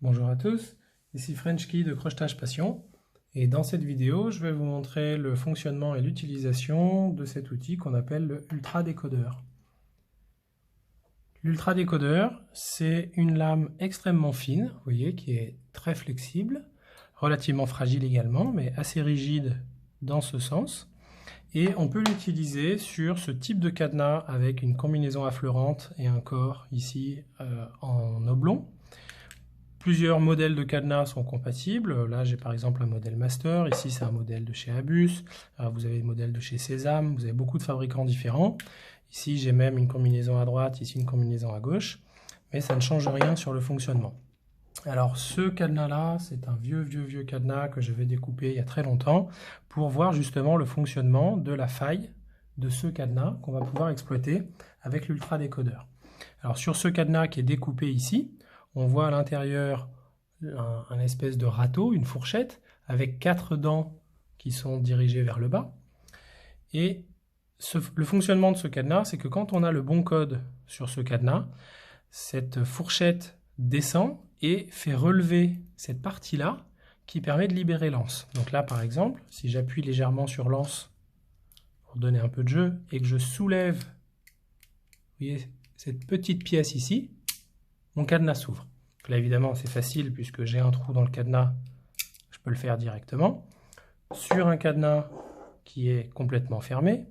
Bonjour à tous, ici Frenchkey de Crochetage Passion et dans cette vidéo je vais vous montrer le fonctionnement et l'utilisation de cet outil qu'on appelle le Ultra Décodeur. L'Ultra Décodeur, c'est une lame extrêmement fine, vous voyez, qui est très flexible, relativement fragile également, mais assez rigide dans ce sens. Et on peut l'utiliser sur ce type de cadenas avec une combinaison affleurante et un corps ici en oblong. Plusieurs modèles de cadenas sont compatibles. Là, j'ai par exemple un modèle Master. Ici, c'est un modèle de chez Abus. Vous avez le modèle de chez Sésame. Vous avez beaucoup de fabricants différents. Ici, j'ai même une combinaison à droite, ici une combinaison à gauche. Mais ça ne change rien sur le fonctionnement. Alors, ce cadenas-là, c'est un vieux cadenas que je vais découper il y a très longtemps pour voir justement le fonctionnement de la faille de ce cadenas qu'on va pouvoir exploiter avec l'Ultra Décodeur. Alors, sur ce cadenas qui est découpé ici, on voit à l'intérieur un espèce de râteau, une fourchette, avec 4 dents qui sont dirigées vers le bas. Et le fonctionnement de ce cadenas, c'est que quand on a le bon code sur ce cadenas, cette fourchette descend et fait relever cette partie-là qui permet de libérer l'anse. Donc là, par exemple, si j'appuie légèrement sur l'anse pour donner un peu de jeu et que je soulève, vous voyez, cette petite pièce ici, mon cadenas s'ouvre. Là, évidemment, c'est facile puisque j'ai un trou dans le cadenas, je peux le faire directement. Sur un cadenas qui est complètement fermé,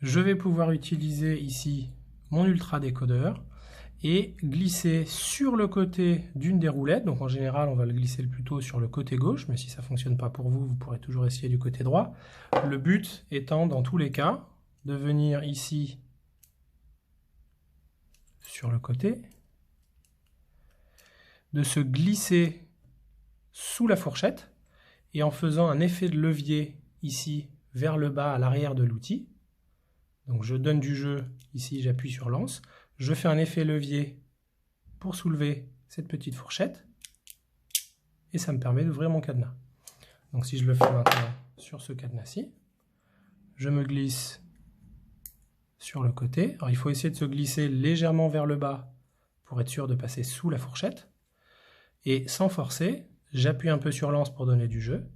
je vais pouvoir utiliser ici mon Ultra Décodeur et glisser sur le côté d'une des roulettes. Donc en général, on va le glisser plutôt sur le côté gauche, mais si ça ne fonctionne pas pour vous, vous pourrez toujours essayer du côté droit. Le but étant, dans tous les cas, de venir ici sur le côté, de se glisser sous la fourchette et en faisant un effet de levier ici vers le bas à l'arrière de l'outil. Donc je donne du jeu, ici j'appuie sur l'anse, je fais un effet levier pour soulever cette petite fourchette et ça me permet d'ouvrir mon cadenas. Donc si je le fais maintenant sur ce cadenas-ci, je me glisse sur le côté. Alors il faut essayer de se glisser légèrement vers le bas pour être sûr de passer sous la fourchette. Et sans forcer, j'appuie un peu sur l'anse pour donner du jeu.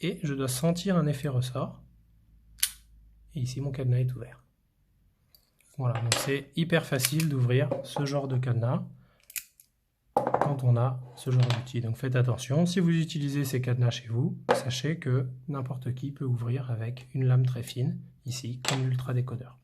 Et je dois sentir un effet ressort. Et ici, mon cadenas est ouvert. Voilà, donc c'est hyper facile d'ouvrir ce genre de cadenas quand on a ce genre d'outil. Donc faites attention, si vous utilisez ces cadenas chez vous, sachez que n'importe qui peut ouvrir avec une lame très fine, ici, comme l'Ultra Décodeur.